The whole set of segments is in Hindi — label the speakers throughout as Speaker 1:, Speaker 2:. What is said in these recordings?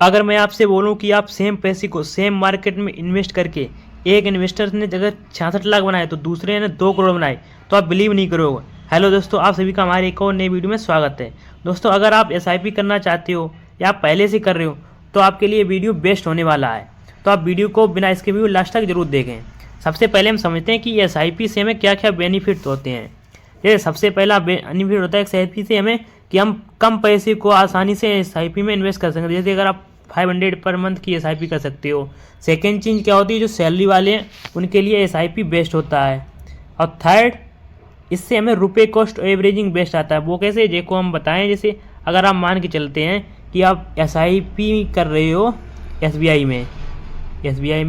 Speaker 1: अगर मैं आपसे बोलूं कि आप सेम पैसे को सेम मार्केट में इन्वेस्ट करके, एक इन्वेस्टर ने अगर 66 लाख बनाए तो दूसरे ने 2 करोड़ बनाए, तो आप बिलीव नहीं करोगे। हेलो दोस्तों, आप सभी का हमारे एक और नई वीडियो में स्वागत है। दोस्तों, अगर आप एसआईपी करना चाहते हो या आप पहले से कर रहे हो तो आपके लिए वीडियो बेस्ट होने वाला है। तो आप वीडियो को बिना इसके भी लास्ट तक जरूर देखें। सबसे पहले हम समझते हैं कि एसआईपी से हमें क्या क्या बेनिफिट होते हैं। ये सबसे पहला बेनिफिट होता है एसआईपी से हमें कि हम कम पैसे को आसानी से एसआईपी में इन्वेस्ट कर सकते हैं। जैसे अगर आप 500 पर मंथ की एसआईपी कर सकते हो। सेकेंड चीज़ क्या होती है, जो सैलरी वाले हैं उनके लिए एसआईपी बेस्ट होता है। और थर्ड, इससे हमें रुपए कॉस्ट एवरेजिंग बेस्ट आता है। वो कैसे, देखो हम बताएं। जैसे अगर आप मान के चलते हैं कि आप एसआईपी कर रहे हो एसबीआई में,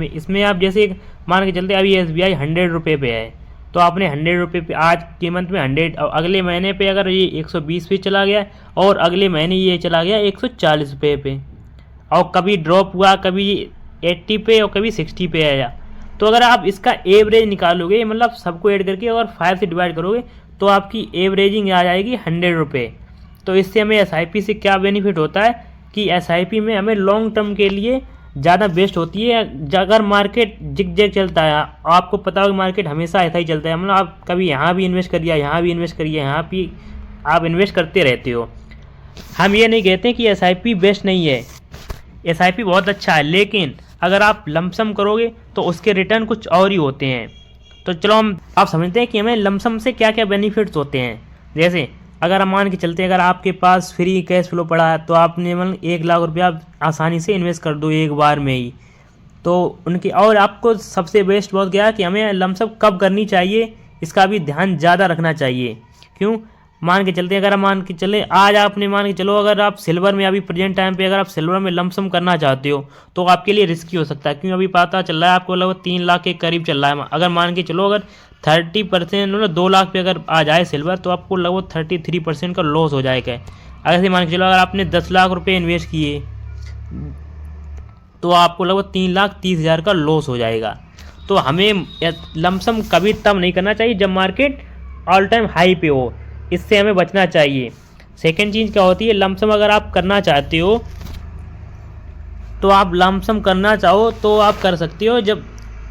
Speaker 1: इसमें आप जैसे मान के चलते अभी एसबीआई 100 रुपये पे है, तो आपने 100 रुपये पे आज के मंथ में 100, और अगले महीने पे अगर ये 120 पे चला गया और अगले महीने ये चला गया 140 रुपये पे, और कभी ड्रॉप हुआ, कभी 80 पे और कभी 60 पे आया, तो अगर आप इसका एवरेज निकालोगे, मतलब सबको ऐड करके अगर 5 से डिवाइड करोगे तो आपकी एवरेजिंग आ जाएगी 100 रुपये। तो इससे हमें एसआईपी से क्या बेनिफिट होता है कि एसआईपी में हमें लॉन्ग टर्म के लिए ज़्यादा बेस्ट होती है। अगर मार्केट जिग जैग चलता है, आपको पता हो कि मार्केट हमेशा ऐसा ही चलता है, मतलब आप कभी यहाँ भी इन्वेस्ट करिए, यहाँ भी इन्वेस्ट करिए, यहाँ भी आप इन्वेस्ट करते रहते हो। हम ये नहीं कहते कि एसआईपी बेस्ट नहीं है, एसआईपी बहुत अच्छा है, लेकिन अगर आप लमसम करोगे तो उसके रिटर्न कुछ और ही होते हैं। तो चलो आप समझते हैं कि हमें लमसम से क्या क्या बेनिफिट्स होते हैं। जैसे अगर हम मान के चलते हैं, अगर आपके पास फ्री कैश फ्लो पड़ा है तो आपने मतलब 1 लाख रुपया आसानी से इन्वेस्ट कर दो एक बार में ही, तो उनकी। और आपको सबसे बेस्ट बहुत क्या है कि हमें लमसम कब करनी चाहिए, इसका भी ध्यान ज़्यादा रखना चाहिए। क्यों, मान के चलते हैं, अगर हम मान के चले आज आपने मान के चलो, अगर आप सिल्वर में अभी प्रेजेंट टाइम पे अगर आप सिल्वर में लमसम करना चाहते हो तो आपके लिए रिस्की हो सकता है। क्यों, अभी पता चल रहा है आपको लगभग 3 लाख के करीब चल रहा है। अगर मान के चलो अगर 30% मतलब 2 लाख पे अगर आ जाए सिल्वर, तो आपको लगभग 33% का लॉस हो जाएगा। अगर से मान के चलो अगर आपने 10 लाख रुपये इन्वेस्ट किए तो आपको लगभग 3,30,000 का लॉस हो जाएगा। तो हमें लमसम कभी तब नहीं करना चाहिए जब मार्केट ऑल टाइम हाई पे हो, इससे हमें बचना चाहिए। सेकेंड चीज़ क्या होती है, लमसम अगर आप करना चाहते हो तो आप लमसम करना चाहो तो आप कर सकते हो। जब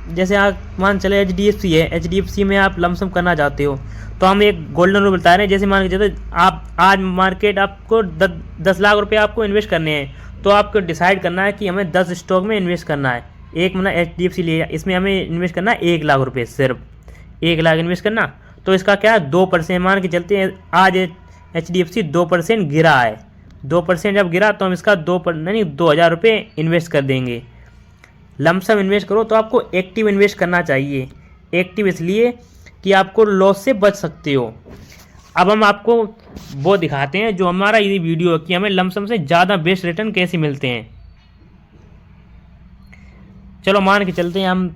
Speaker 1: जैसे आप मान चले एचडीएफसी है, एचडीएफसी में आप लमसम करना चाहते हो तो हम एक गोल्डन रूल बता रहे हैं। जैसे मान के चलते आप आज मार्केट आपको 10 लाख रुपये आपको इन्वेस्ट करने हैं, तो आपको डिसाइड करना है कि हमें 10 स्टॉक में इन्वेस्ट करना है। एक मतलब एचडीएफसी लिया, इसमें हमें इन्वेस्ट करना है 1 लाख रुपये, सिर्फ 1 लाख इन्वेस्ट करना। तो इसका क्या 2% मान के चलते हैं, आज एचडीएफसी 2% गिरा है, 2% जब गिरा तो हम इसका 2,000 रुपये इन्वेस्ट कर देंगे। लमसम इन्वेस्ट करो तो आपको एक्टिव इन्वेस्ट करना चाहिए। एक्टिव इसलिए कि आपको लॉस से बच सकते हो। अब हम आपको वो दिखाते हैं जो हमारा ये वीडियो है कि हमें लमसम से ज़्यादा बेस्ट रिटर्न कैसे मिलते हैं। चलो मान के चलते हैं हम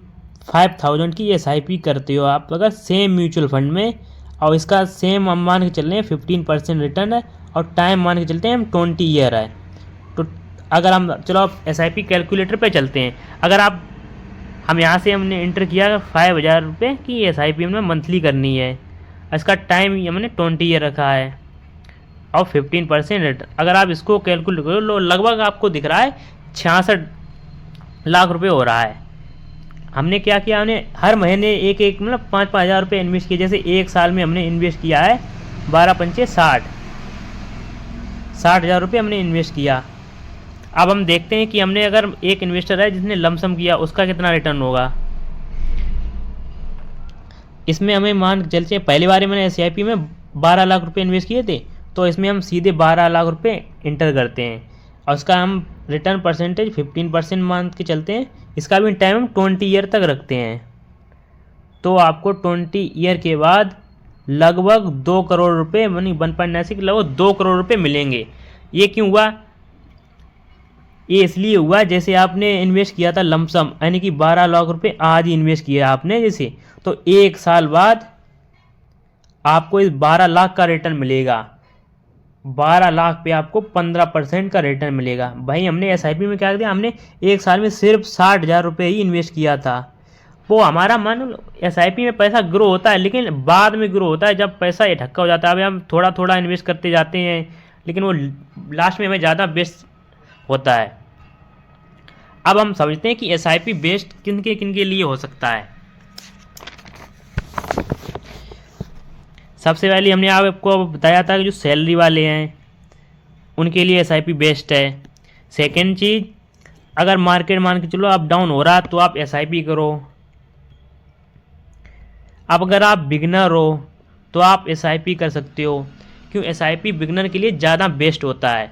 Speaker 1: 5,000 की एसआईपी करते हो आप अगर सेम म्यूचुअल फंड में, और इसका सेम हम मान के चल रहे हैं 15% रिटर्न है, और टाइम मान के चलते हैं हम 20 ईयर है। तो अगर हम चलो आप एसआईपी कैलकुलेटर पे चलते हैं। अगर हम यहाँ से हमने इंटर किया 5,000 रुपये की एसआईपी में मंथली करनी है, इसका टाइम हमने 20 ईयर रखा है और 15% रिटर्न। अगर आप इसको कैलकुलेट करो लगभग आपको दिख रहा है 66 लाख रुपये हो रहा है। हमने क्या किया, हमने हर महीने एक मतलब 5-5 हज़ार रुपये इन्वेस्ट किए। जैसे एक साल में हमने इन्वेस्ट किया है 12×5 = 60,000 रुपये हमने इन्वेस्ट किया। अब हम देखते हैं कि हमने अगर एक इन्वेस्टर है जिसने लमसम किया उसका कितना रिटर्न होगा। इसमें हमें मान चलते हैं पहली बार मैंने एसआईपी में 12 लाख रुपये इन्वेस्ट किए थे, तो इसमें हम सीधे 12 लाख रुपये इंटर करते हैं और उसका हम रिटर्न परसेंटेज 15% मान के चलते हैं। इसका भी टाइम हम 20 ईयर तक रखते हैं। तो आपको 20 ईयर के बाद लगभग 2 करोड़ रुपये यानी 1.96 लगभग 2 करोड़ रुपये मिलेंगे। ये क्यों हुआ, ये इसलिए हुआ जैसे आपने इन्वेस्ट किया था लमसम, यानी कि 12 लाख रुपये आज ही इन्वेस्ट किया आपने जैसे, तो 1 साल बाद आपको इस 12 लाख का रिटर्न मिलेगा। 12 लाख पे आपको 15% का रिटर्न मिलेगा। भाई हमने एसआईपी में क्या किया, हमने एक साल में सिर्फ 60,000 रुपये ही इन्वेस्ट किया था। वो हमारा मान एसआईपी में पैसा ग्रो होता है, लेकिन बाद में ग्रो होता है जब पैसा इकट्ठा हो जाता है। अभी हम थोड़ा थोड़ा इन्वेस्ट करते जाते हैं, लेकिन वो लास्ट में हमें ज़्यादा बेस्ट होता है। अब हम समझते हैं कि SIP बेस्ड किन के लिए हो सकता है। सबसे पहले हमने आपको बताया था कि जो सैलरी वाले हैं उनके लिए SIP बेस्ट है। सेकेंड चीज़, अगर मार्केट मान के चलो अप डाउन हो रहा तो आप SIP करो। अब अगर आप बिगनर हो तो आप SIP कर सकते हो, क्यों SIP बिगनर के लिए ज़्यादा बेस्ट होता है।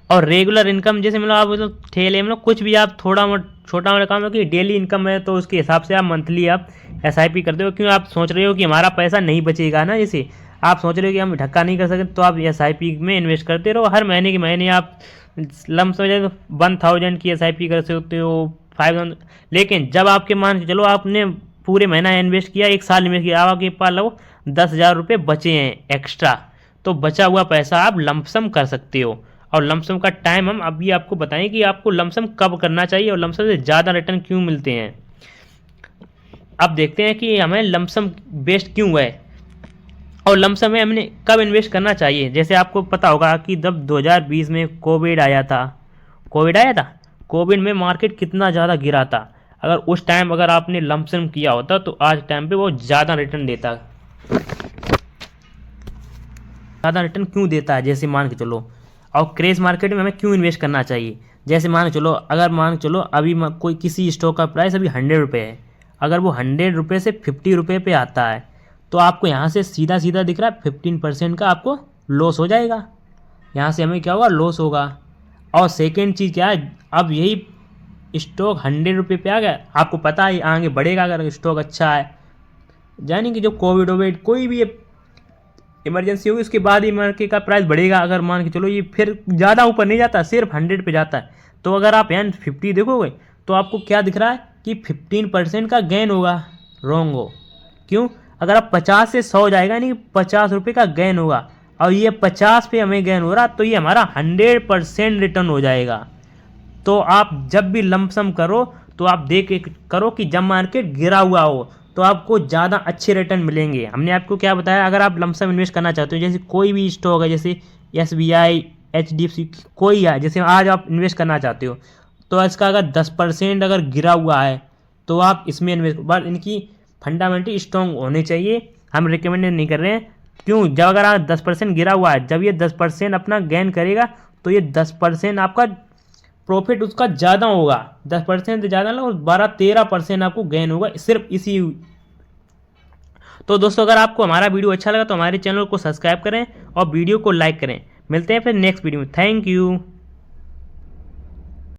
Speaker 1: और रेगुलर इनकम जैसे मतलब आप मतलब ठेले मतलब कुछ भी आप छोटा मोटा काम है कि डेली इनकम है तो उसके हिसाब से आप मंथली आप SIP करते हो। क्यों आप सोच रहे हो कि हमारा पैसा नहीं बचेगा ना, जैसे आप सोच रहे हो कि हम धक्का नहीं कर सकते तो आप SIP में इन्वेस्ट करते रहो। हर महीने के महीने आप लमसम जाए तो 1000 की SIP कर सकते हो, 5000। लेकिन जब आपके मान के चलो आपने पूरे महीना इन्वेस्ट किया, एक साल इन्वेस्ट किया, आपके पास लगो 10,000 रुपये बचे हैं एक्स्ट्रा, तो बचा हुआ पैसा आप लमसम कर सकते हो। और लमसम का टाइम हम अभी आपको बताएं कि आपको लमसम कब करना चाहिए और लमसम से ज़्यादा रिटर्न क्यों मिलते हैं। अब देखते हैं कि हमें लमसम बेस्ट क्यों है और लमसम में हमने कब इन्वेस्ट करना चाहिए। जैसे आपको पता होगा कि जब 2020 में कोविड आया था, कोविड में मार्केट कितना ज़्यादा गिरा था। अगर उस टाइम अगर आपने लमसम किया होता तो आज टाइम पे वो ज़्यादा रिटर्न देता। ज़्यादा रिटर्न क्यों देता है, जैसे मान के चलो। और क्रेज मार्केट में हमें क्यों इन्वेस्ट करना चाहिए, जैसे मान के चलो अगर मान के चलो अभी कोई किसी स्टॉक का प्राइस अभी 100 रुपये है, अगर वो 100 रुपये से 50 रुपये पे आता है तो आपको यहाँ से सीधा सीधा दिख रहा है 15% का आपको लॉस हो जाएगा। यहाँ से हमें क्या होगा, लॉस होगा। और सेकेंड चीज़ क्या है, अब यही स्टॉक 100 रुपये पे आ गया, आपको पता है आगे बढ़ेगा अगर स्टॉक अच्छा है। यानी कि जो कोविड कोई भी इमरजेंसी होगी उसके बाद ही मार्केट का प्राइस बढ़ेगा। अगर मान के चलो ये फिर ज़्यादा ऊपर नहीं जाता, सिर्फ 100 पे जाता है। तो अगर आप यहाँ 50 देखोगे तो आपको क्या दिख रहा है कि 15% का गेन होगा। रॉन्ग हो, क्यों? अगर आप 50 से 100 जाएगा नहीं, 50 रुपये का गेन होगा और ये 50 पे हमें गेन हो रहा तो ये हमारा 100% रिटर्न हो जाएगा। तो आप जब भी लमसम करो तो आप देख करो कि जब मार्केट गिरा हुआ हो तो आपको ज़्यादा अच्छे रिटर्न मिलेंगे। हमने आपको क्या बताया, अगर आप लमसम इन्वेस्ट करना चाहते हो, जैसे कोई भी स्टॉक है, जैसे SBI, HDFC कोई है, जैसे आज आप इन्वेस्ट करना चाहते हो तो इसका अगर 10% अगर गिरा हुआ है तो आप इसमें इन्वेस्ट, बट इनकी फंडामेंटल स्ट्रॉन्ग होने चाहिए। हम रिकमेंड नहीं कर रहे हैं, क्यों? जब अगर आप 10% गिरा हुआ है, जब ये 10% अपना गेन करेगा तो ये 10% आपका प्रॉफिट उसका ज़्यादा होगा, 10% से ज़्यादा ना, 12-13% आपको गेन होगा सिर्फ इसी। तो दोस्तों अगर आपको हमारा वीडियो अच्छा लगा तो हमारे चैनल को सब्सक्राइब करें और वीडियो को लाइक करें। मिलते हैं फिर नेक्स्ट वीडियो में। Thank you.